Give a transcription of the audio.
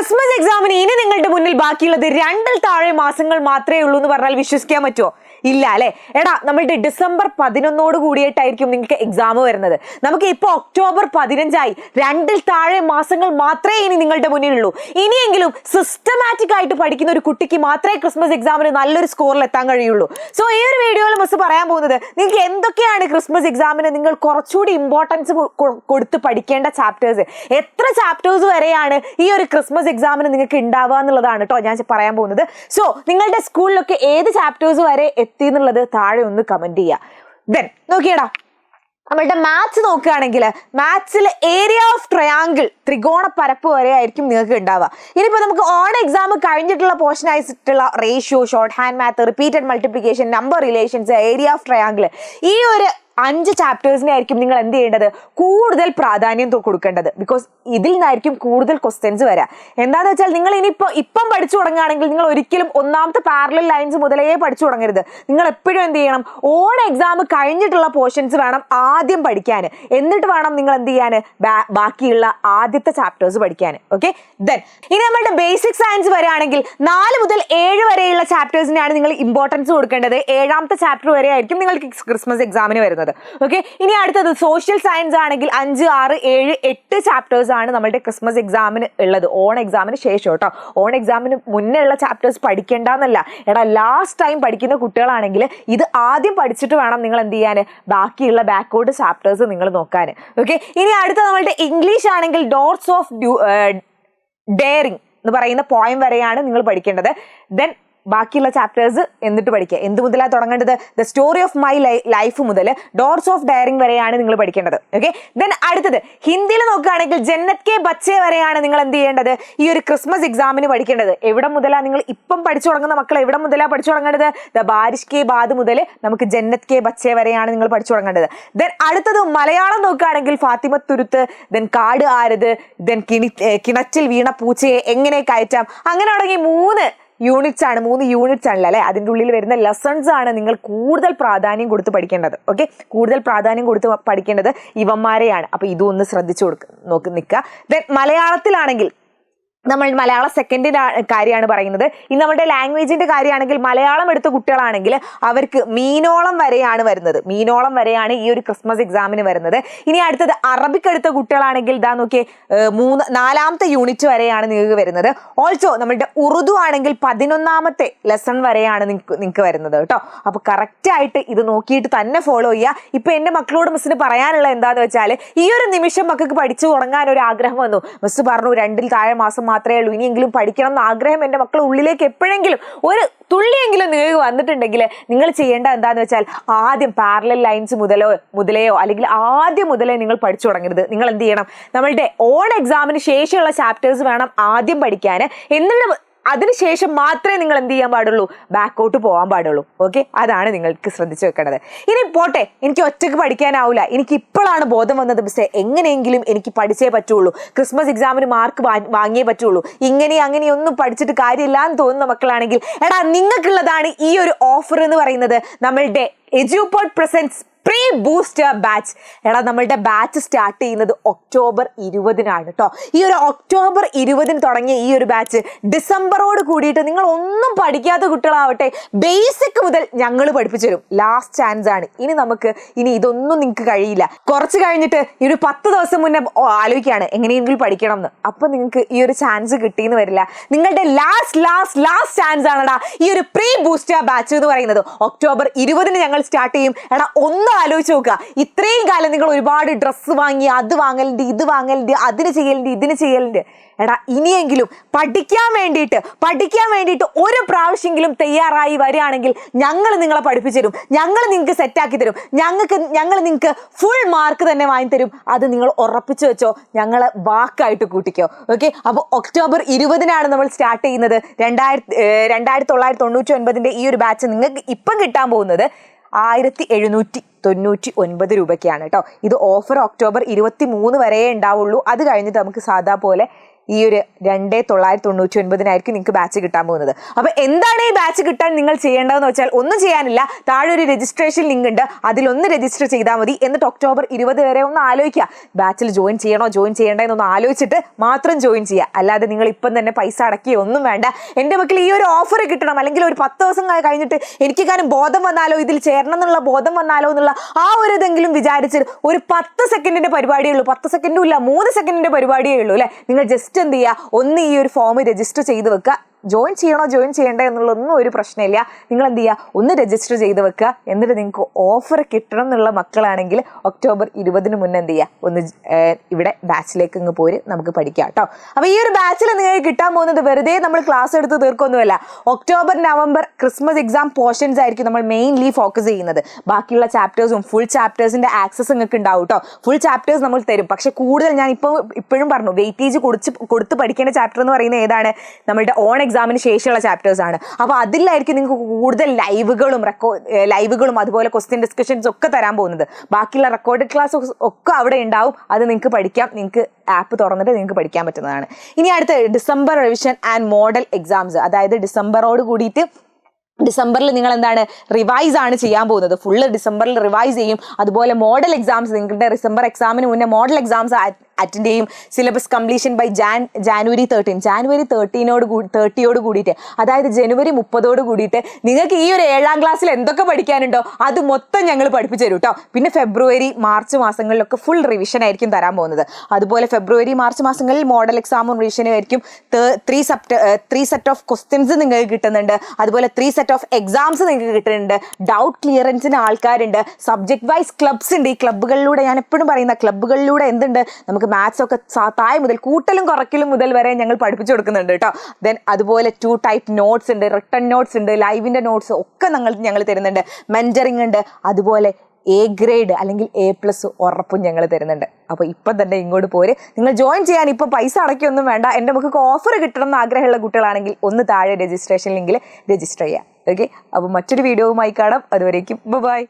Christmas എക്സാമിന് ഇനി നിങ്ങളുടെ മുന്നിൽ ബാക്കിയുള്ളത് 2 താഴെ മാസങ്ങൾ മാത്രമേ ഉള്ളൂ എന്ന് പറഞ്ഞാൽ വിശ്വസിക്കാൻ പറ്റുമോ? ഇല്ല അല്ലെ? എടാ, നമ്മളുടെ ഡിസംബർ 11 കൂടിയിട്ടായിരിക്കും നിങ്ങൾക്ക് എക്സാം വരുന്നത്. നമുക്ക് ഇപ്പൊ ഒക്ടോബർ 15 2 താഴെ മാസങ്ങൾ മാത്രമേ ഇനി നിങ്ങളുടെ മുന്നിലുള്ളൂ. ഇനിയെങ്കിലും സിസ്റ്റമാറ്റിക് ആയിട്ട് പഠിക്കുന്ന ഒരു കുട്ടിക്ക് മാത്രമേ ക്രിസ്മസ് എക്സാമിന് നല്ലൊരു സ്കോറിൽ എത്താൻ കഴിയുള്ളൂ. സോ ഈ ഒരു വീഡിയോയിൽ മിസ് പറയാൻ പോകുന്നത് നിങ്ങൾക്ക് എന്തൊക്കെയാണ് ക്രിസ്മസ് എക്സാമിന് നിങ്ങൾ കുറച്ചുകൂടി ഇമ്പോർട്ടൻസ് കൊടുത്ത് പഠിക്കേണ്ട ചാപ്റ്റേഴ്സ്, എത്ര ചാപ്റ്റേഴ്സ് വരെയാണ് ഈ ഒരു ക്രിസ്മസ് എക്സാമിന് നിങ്ങൾക്ക് ഉണ്ടാവുക എന്നുള്ളതാണ് കേട്ടോ ഞാൻ പറയാൻ പോകുന്നത്. സോ നിങ്ങളുടെ സ്കൂളിലൊക്കെ ഏത് ചാപ്റ്റേഴ്സ് വരെ എത്തി എന്നുള്ളത് താഴെ ഒന്ന് കമന്റ് ചെയ്യുക. ദെൻ നോക്കിയടാ, നമ്മളുടെ മാത്സ് നോക്കുകയാണെങ്കിൽ മാത്സിൽ ഏരിയ ഓഫ് ട്രയാങ്കിൾ, ത്രികോണ പരപ്പ് വരെ ആയിരിക്കും നിങ്ങൾക്ക് ഉണ്ടാവുക. ഇനിയിപ്പോൾ നമുക്ക് ഓൺ എക്സാം കഴിഞ്ഞിട്ടുള്ള പോർഷൻ ആയിട്ടുള്ള ratio, short hand math, repeated multiplication, number relations, area of triangle, ഈ ഒരു 5 ചാപ്റ്റേഴ്സിനെ ആയിരിക്കും നിങ്ങൾ എന്ത് ചെയ്യേണ്ടത്, കൂടുതൽ പ്രാധാന്യം കൊടുക്കേണ്ടത്. ബിക്കോസ് ഇതിൽ നിന്നായിരിക്കും കൂടുതൽ ക്വസ്റ്റ്യൻസ് വരാം. എന്താണെന്ന് വെച്ചാൽ നിങ്ങൾ ഇപ്പം പഠിച്ചു തുടങ്ങുകയാണെങ്കിൽ നിങ്ങൾ ഒരിക്കലും ഒന്നാമത്തെ പാരലൽ ലൈൻസ് മുതലേ പഠിച്ചു തുടങ്ങരുത്. നിങ്ങൾ എപ്പോഴും എന്ത് ചെയ്യണം, ഓൺ എക്സാം കഴിഞ്ഞിട്ടുള്ള പോർഷൻസ് വേണം ആദ്യം പഠിക്കാൻ. എന്നിട്ട് വേണം നിങ്ങൾ എന്ത് ചെയ്യാൻ, ബാക്കിയുള്ള ആദ്യത്തെ ചാപ്റ്റേഴ്സ് പഠിക്കാൻ. ഓക്കെ, ദെൻ ഇനി നമ്മളുടെ ബേസിക് സയൻസ് വരെയാണെങ്കിൽ 4 മുതൽ 7 വരെയുള്ള ചാപ്റ്റേഴ്സിനാണ് നിങ്ങൾ ഇമ്പോർട്ടൻസ് കൊടുക്കേണ്ടത്. 7ാമത്തെ ചാപ്റ്റർ വരെ ആയിരിക്കും നിങ്ങൾക്ക് ക്രിസ്മസ് എക്സാമിന് വരുന്നത്. ഓക്കെ, ഇനി അടുത്തത് സോഷ്യൽ സയൻസ് ആണെങ്കിൽ 5, 6, 7, 8 ചാപ്റ്റേഴ്സ് ആണ് നമ്മുടെ ക്രിസ്മസ് എക്സാമിന് ഉള്ളത്. ഓൺ എക്സാമിന് ശേഷം കേട്ടോ. ഓൺ എക്സാമിന് മുന്നേ ഉള്ള ചാപ്റ്റേഴ്സ് പഠിക്കേണ്ടെന്നല്ല. എടാ, ലാസ്റ്റ് ടൈം പഠിക്കുന്ന കുട്ടികളാണെങ്കിൽ ഇത് ആദ്യം പഠിച്ചിട്ട് വേണം നിങ്ങൾ എന്ത് ചെയ്യാൻ, ബാക്കിയുള്ള ബാക്ക്വേർഡ് ചാപ്റ്റേഴ്സ് നിങ്ങൾ നോക്കാൻ. ഓക്കെ, ഇനി അടുത്ത നമ്മളുടെ ഇംഗ്ലീഷ് ആണെങ്കിൽ ഡോർസ് ഓഫ് ഡെയറിങ് എന്ന് പറയുന്ന പോയം വരെയാണ് നിങ്ങൾ പഠിക്കേണ്ടത്. ദെൻ ബാക്കിയുള്ള ചാപ്റ്റേഴ്സ് എന്നിട്ട് പഠിക്കുക. എന്ത് മുതലാണ് തുടങ്ങേണ്ടത്, the story of my life മുതൽ ഡോർസ് ഓഫ് ഡയറിങ് വരെയാണ് നിങ്ങൾ പഠിക്കേണ്ടത്. ഓക്കെ, ദെൻ അടുത്തത് ഹിന്ദിയിൽ നോക്കുകയാണെങ്കിൽ ജന്നത് കെ ബച്ചെ വരെയാണ് നിങ്ങൾ എന്ത് ചെയ്യേണ്ടത്, ഈ ഒരു ക്രിസ്മസ് എക്സാമിന് പഠിക്കേണ്ടത്. എവിടെ മുതലാണ് നിങ്ങൾ ഇപ്പം പഠിച്ചു തുടങ്ങുന്ന മക്കൾ എവിടെ മുതലാണ് പഠിച്ചു തുടങ്ങേണ്ടത്, ദ ബാരിഷ് കെ ബാദ് മുതൽ നമുക്ക് ജന്നത് കെ ബച്ചെ വരെയാണ് നിങ്ങൾ പഠിച്ചു തുടങ്ങേണ്ടത്. ദെൻ അടുത്തത് മലയാളം നോക്കുകയാണെങ്കിൽ ഫാത്തിമ തുരുത്ത്, ദെൻ കാട് ആരത്, ദെൻ കിണറ്റിൽ വീണ പൂച്ചയെ എങ്ങനെ കയറ്റാം, അങ്ങനെ തുടങ്ങി 3 യൂണിറ്റ്സ് ആണല്ലോ അല്ലെ. അതിൻ്റെ ഉള്ളിൽ വരുന്ന ലെസൺസ് ആണ് നിങ്ങൾ കൂടുതൽ പ്രാധാന്യം കൊടുത്ത് പഠിക്കേണ്ടത്. ഓക്കെ, കൂടുതൽ പ്രാധാന്യം കൊടുത്ത് പഠിക്കേണ്ടത് ഇവന്മാരെയാണ്. അപ്പൊ ഇതൊന്ന് ശ്രദ്ധിച്ചു നിൽക്കുക. ദെൻ മലയാളത്തിലാണെങ്കിൽ നമ്മൾ മലയാള സെക്കൻഡിന്റെ കാര്യമാണ് പറയുന്നത്. ഇനി നമ്മുടെ ലാംഗ്വേജിന്റെ കാര്യമാണെങ്കിൽ മലയാളം എടുത്ത കുട്ടികളാണെങ്കിൽ അവർക്ക് മീനോളം വരെയാണ് വരുന്നത്. മീനോളം വരെയാണ് ഈ ഒരു ക്രിസ്മസ് എക്സാമിന് വരുന്നത്. ഇനി അടുത്തത് അറബിക് എടുത്ത കുട്ടികളാണെങ്കിൽ ഇതാ നോക്കിയേ, 4ാമത്തെ യൂണിറ്റ് വരെയാണ് നിങ്ങൾക്ക് വരുന്നത്. ഓൾസോ നമ്മളുടെ ഉറുദു ആണെങ്കിൽ 11ാമത്തെ ലെസൺ വരെയാണ് നിങ്ങൾക്ക് വരുന്നത് കേട്ടോ. അപ്പൊ കറക്റ്റ് ആയിട്ട് ഇത് നോക്കിയിട്ട് തന്നെ ഫോളോ ചെയ്യുക. ഇപ്പൊ എന്റെ മക്കളോട് മിസ്സിന് പറയാനുള്ള എന്താന്ന് വെച്ചാൽ, ഈ ഒരു നിമിഷം മക്കൾക്ക് പഠിച്ചു തുടങ്ങാൻ ഒരു ആഗ്രഹം വന്നു. മിസ് പറഞ്ഞു 2 താഴെ മാസം മാത്രമേ ഉള്ളൂ, ഇനിയെങ്കിലും പഠിക്കണം എന്ന് ആഗ്രഹം എൻ്റെ മക്കൾ ഉള്ളിലേക്ക് എപ്പോഴെങ്കിലും ഒരു തുള്ളിയെങ്കിലും നിങ്ങൾക്ക് വന്നിട്ടുണ്ടെങ്കിൽ നിങ്ങൾ ചെയ്യേണ്ട എന്താന്ന് വെച്ചാൽ, ആദ്യം പാരലൽ ലൈൻസ് മുതലെയോ അല്ലെങ്കിൽ ആദ്യം മുതലേ നിങ്ങൾ പഠിച്ചു തുടങ്ങരുത്. നിങ്ങൾ എന്ത് ചെയ്യണം, നമ്മളുടെ ഓൺ എക്സാമിന് ശേഷമുള്ള ചാപ്റ്റേഴ്സ് വേണം ആദ്യം പഠിക്കാൻ. എന്നിട്ട് അതിനുശേഷം മാത്രമേ നിങ്ങൾ എന്ത് ചെയ്യാൻ പാടുള്ളൂ, ബാക്കോട്ട് പോകാൻ പാടുള്ളൂ. ഓക്കെ, അതാണ് നിങ്ങൾക്ക് ശ്രദ്ധിച്ചു വെക്കേണ്ടത്. ഇനി പോട്ടെ, എനിക്ക് ഒറ്റയ്ക്ക് പഠിക്കാനാവില്ല, എനിക്ക് ഇപ്പോഴാണ് ബോധം വന്നത് മിസ്സേ, എങ്ങനെയെങ്കിലും എനിക്ക് പഠിച്ചേ പറ്റുള്ളൂ, ക്രിസ്മസ് എക്സാമിന് മാർക്ക് വാങ്ങിയേ പറ്റുള്ളൂ, അങ്ങനെയൊന്നും പഠിച്ചിട്ട് കാര്യമില്ല എന്ന് തോന്നുന്ന മക്കളാണെങ്കിൽ എടാ, നിങ്ങൾക്കുള്ളതാണ് ഈ ഒരു ഓഫർ എന്ന് പറയുന്നത്. നമ്മളുടെ എഡ്യൂപോഡ് പ്രസൻസ് പ്രീ ബൂസ്റ്റർ ബാച്ച്. എടാ, നമ്മളുടെ ബാച്ച് സ്റ്റാർട്ട് ചെയ്യുന്നത് ഒക്ടോബർ 20-നാണ് കേട്ടോ. ഈ ഒരു ഒക്ടോബർ 20-ന് തുടങ്ങിയ ഈ ഒരു ബാച്ച് ഡിസംബറോട് കൂടിയിട്ട് നിങ്ങൾ ഒന്നും പഠിക്കാത്ത കുട്ടികളാവട്ടെ, ബേസിക് മുതൽ ഞങ്ങൾ പഠിപ്പിച്ചു തരും. ലാസ്റ്റ് ചാൻസ് ആണ്. ഇനി ഇതൊന്നും നിങ്ങൾക്ക് കഴിയില്ല. കുറച്ച് കഴിഞ്ഞിട്ട് ഈ ഒരു 10 ദിവസം മുന്നേ ആലോചിക്കുകയാണ് എങ്ങനെയെങ്കിലും പഠിക്കണം എന്ന്. അപ്പൊ നിങ്ങൾക്ക് ഈ ഒരു ചാൻസ് കിട്ടിയെന്ന് വരില്ല. നിങ്ങളുടെ ലാസ്റ്റ് ചാൻസ് ആണെടാ ഈ ഒരു പ്രീ ബൂസ്റ്റർ ബാച്ച് എന്ന് പറയുന്നത്. ഒക്ടോബർ 20-ന് ഞങ്ങൾ സ്റ്റാർട്ട് ചെയ്യും. എടാ, ഒന്ന് ആലോചിച്ച് നോക്കുക, ഇത്രയും കാലം നിങ്ങൾ ഒരുപാട് ഡ്രസ്സ് വാങ്ങി, അത് വാങ്ങലുണ്ട്, ഇത് വാങ്ങലുണ്ട്, അതിന് ചെയ്യലുണ്ട്, ഇതിന് ചെയ്യലുണ്ട്. എടാ, ഇനിയെങ്കിലും പഠിക്കാൻ വേണ്ടിയിട്ട് ഒരു പ്രാവശ്യമെങ്കിലും തയ്യാറായി വരികയാണെങ്കിൽ ഞങ്ങൾ നിങ്ങളെ പഠിപ്പിച്ചു തരും, ഞങ്ങൾ നിങ്ങൾക്ക് സെറ്റാക്കി തരും, ഞങ്ങൾ നിങ്ങൾക്ക് ഫുൾ മാർക്ക് തന്നെ വാങ്ങിത്തരും. അത് നിങ്ങൾ ഉറപ്പിച്ചു വെച്ചോ, ഞങ്ങളെ വാക്കായിട്ട് കൂട്ടിക്കോ. ഓക്കെ, അപ്പോൾ ഒക്ടോബർ 20-നാണ് നമ്മൾ സ്റ്റാർട്ട് ചെയ്യുന്നത്. 2999 ഈ ഒരു ബാച്ച് നിങ്ങൾക്ക് ഇപ്പം കിട്ടാൻ പോകുന്നത് 1799 രൂപയ്ക്കാണ് കേട്ടോ. ഇത് ഓഫർ ഒക്ടോബർ 23 വരെ ഉണ്ടാവുള്ളൂ. അത് കഴിഞ്ഞിട്ട് നമുക്ക് സാധാ പോലെ ഈ ഒരു 2999 നിങ്ങൾക്ക് ബാച്ച് കിട്ടാൻ പോകുന്നത്. അപ്പൊ എന്താണ് ഈ ബാച്ച് കിട്ടാൻ നിങ്ങൾ ചെയ്യേണ്ടതെന്ന് വെച്ചാൽ ഒന്നും ചെയ്യാനില്ല. താഴെ ഒരു രജിസ്ട്രേഷൻ ലിങ്ക് ഉണ്ട്, അതിലൊന്ന് രജിസ്റ്റർ ചെയ്താൽ മതി. എന്നിട്ട് ഒക്ടോബർ 20 വരെ ഒന്ന് ആലോചിക്കുക, ബാച്ചിൽ ജോയിൻ ചെയ്യണോ ജോയിൻ ചെയ്യേണ്ടതെന്നൊന്ന് ആലോചിച്ചിട്ട് മാത്രം ജോയിൻ ചെയ്യുക. അല്ലാതെ നിങ്ങൾ ഇപ്പം തന്നെ പൈസ അടക്കുകയോ ഒന്നും വേണ്ട. എൻ്റെ മക്കൾ ഈ ഒരു ഓഫർ കിട്ടണം, അല്ലെങ്കിൽ ഒരു 10 ദിവസം കഴിഞ്ഞിട്ട് എനിക്ക് കാരണം ബോധം വന്നാലോ, ഇതിൽ ചേരണം എന്നുള്ള ബോധം വന്നാലോ എന്നുള്ള ആ ഒരു ഇതെങ്കിലും വിചാരിച്ച് ഒരു 10 സെക്കൻഡിന്റെ പരിപാടിയേ ഉള്ളൂ, 10 സെക്കൻഡും ഇല്ല, 3 സെക്കൻഡിന്റെ പരിപാടിയേ ഉള്ളൂ അല്ലെ. നിങ്ങൾ ജസ്റ്റ് എന്ത് ചെയ്യുക, ഒന്ന് ഈ ഒരു ഫോം രജിസ്റ്റർ ചെയ്ത് വെക്കുക. ജോയിൻ ചെയ്യണോ ജോയിൻ ചെയ്യണ്ടേ എന്നുള്ളതൊന്നും ഒരു പ്രശ്നമില്ല. നിങ്ങൾ എന്ത് ചെയ്യുക, ഒന്ന് രജിസ്റ്റർ ചെയ്ത് വെക്കുക. എന്നിട്ട് നിങ്ങൾക്ക് ഓഫർ കിട്ടണം എന്നുള്ള മക്കളാണെങ്കിൽ ഒക്ടോബർ 20 മുന്നേ എന്ത് ചെയ്യുക, ഒന്ന് ഇവിടെ ബാച്ചിലേക്ക് ഇങ്ങ് പോര്, നമുക്ക് പഠിക്കാം കേട്ടോ. അപ്പോൾ ഈ ഒരു ബാച്ചിൽ നിങ്ങൾക്ക് കിട്ടാൻ പോകുന്നത് വെറുതെ നമ്മൾ ക്ലാസ് എടുത്ത് തീർക്കൊന്നുമല്ല. October November Christmas exam portions ആയിരിക്കും നമ്മൾ മെയിൻലി ഫോക്കസ് ചെയ്യുന്നത്. ബാക്കിയുള്ള ചാപ്റ്റേഴ്സും ഫുൾ ചാപ്റ്റേഴ്സിന്റെ ആക്സസ് നിങ്ങൾക്ക് ഉണ്ടാവും കേട്ടോ. ഫുൾ ചാപ്റ്റേഴ്സ് നമ്മൾ തരും, പക്ഷെ കൂടുതൽ ഞാൻ ഇപ്പോഴും പറഞ്ഞു വെയിറ്റേജ് കൊടുത്ത് പഠിക്കേണ്ട ചാപ്റ്റർ എന്ന് പറയുന്നത് ഏതാണ്, നമ്മളുടെ ഓൺ എക്സാമിന് ശേഷമുള്ള ചാപ്റ്റേഴ്സ് ആണ്. അപ്പോൾ അതിലായിരിക്കും നിങ്ങൾക്ക് കൂടുതൽ ലൈവുകളും അതുപോലെ ക്വസ്റ്റ്യൻ ഡിസ്കഷൻസ് ഒക്കെ തരാൻ പോകുന്നത്. ബാക്കിയുള്ള റെക്കോർഡഡ് ക്ലാസ് ഒക്കെ അവിടെ ഉണ്ടാവും, അത് നിങ്ങൾക്ക് പഠിക്കാം. നിങ്ങൾക്ക് ആപ്പ് തുറന്നിട്ട് നിങ്ങൾക്ക് പഠിക്കാൻ പറ്റുന്നതാണ്. ഇനി അടുത്ത December revision and model exams, അതായത് ഡിസംബറിൽ നിങ്ങൾ എന്താണ് റിവൈസ് ആണ് ചെയ്യാൻ പോകുന്നത്. ഫുള്ള് ഡിസംബറിൽ റിവൈസ് ചെയ്യും. അതുപോലെ മോഡൽ എക്സാംസ്, നിങ്ങളുടെ ഡിസംബർ എക്സാമിന് മുന്നേ മോഡൽ എക്സാംസ് അറ്റൻഡ് ചെയ്യും. സിലബസ് കംപ്ലീഷൻ ബൈ ജാനുവരി 30 കൂടിയിട്ട്, അതായത് ജനുവരി 30 കൂടിയിട്ട് നിങ്ങൾക്ക് ഈ ഒരു 7ാം ക്ലാസ്സിൽ എന്തൊക്കെ പഠിക്കാനുണ്ടോ അത് മൊത്തം ഞങ്ങൾ പഠിപ്പിച്ചു തരും കേട്ടോ. പിന്നെ ഫെബ്രുവരി മാർച്ച് മാസങ്ങളിലൊക്കെ ഫുൾ റിവിഷൻ ആയിരിക്കും തരാൻ പോകുന്നത്. അതുപോലെ ഫെബ്രുവരി മാർച്ച് മാസങ്ങളിൽ മോഡൽ എക്സാമും റിവിഷനും ആയിരിക്കും. 3 സെറ്റ് ഓഫ് ക്വസ്റ്റ്യൻസ് നിങ്ങൾക്ക് കിട്ടുന്നുണ്ട്. അതുപോലെ 3 സെറ്റ് ഓഫ് എക്സാംസ് നിങ്ങൾക്ക് കിട്ടുന്നുണ്ട്. ഡൗട്ട് ക്ലിയറൻസിന് ആൾക്കാരുണ്ട്. സബ്ജക്ട് വൈസ് ക്ലബ്സ് ഉണ്ട്. ഈ ക്ലബ്ബുകളിലൂടെ, ഞാൻ എപ്പോഴും പറയുന്ന ക്ലബ്ബുകളിലൂടെ എന്തുണ്ട്, നമുക്ക് മാത്സ് ഒക്കെ താഴെ മുതൽ കൂട്ടലും കുറയ്ക്കലും മുതൽ വരെ ഞങ്ങൾ പഠിപ്പിച്ചു കൊടുക്കുന്നുണ്ട് കേട്ടോ. ദെൻ അതുപോലെ 2 ടൈപ്പ് നോട്ട്സ് ഉണ്ട്, റിട്ടൺ നോട്ട്സ് ഉണ്ട്, ലൈവിന്റെ നോട്ട്സ് ഒക്കെ ഞങ്ങൾ തരുന്നുണ്ട്. മെന്ററിംഗ് ഉണ്ട്. അതുപോലെ A ഗ്രേഡ് അല്ലെങ്കിൽ A+ ഉറപ്പും ഞങ്ങൾ തരുന്നുണ്ട്. അപ്പോൾ ഇപ്പം തന്നെ ഇങ്ങോട്ട് പോര്. നിങ്ങൾ ജോയിൻ ചെയ്യാൻ ഇപ്പം പൈസ അടയ്ക്കൊന്നും വേണ്ട. എൻ്റെ നമുക്ക് ഓഫർ കിട്ടണം എന്ന് ആഗ്രഹമുള്ള കുട്ടികളാണെങ്കിൽ ഒന്ന് താഴെ രജിസ്ട്രേഷൻ ലിങ്കിൽ രജിസ്റ്റർ ചെയ്യാം. ഓക്കെ, അപ്പോൾ മറ്റൊരു വീഡിയോവുമായി കാണാം. അതുവരേക്കും ബൈ.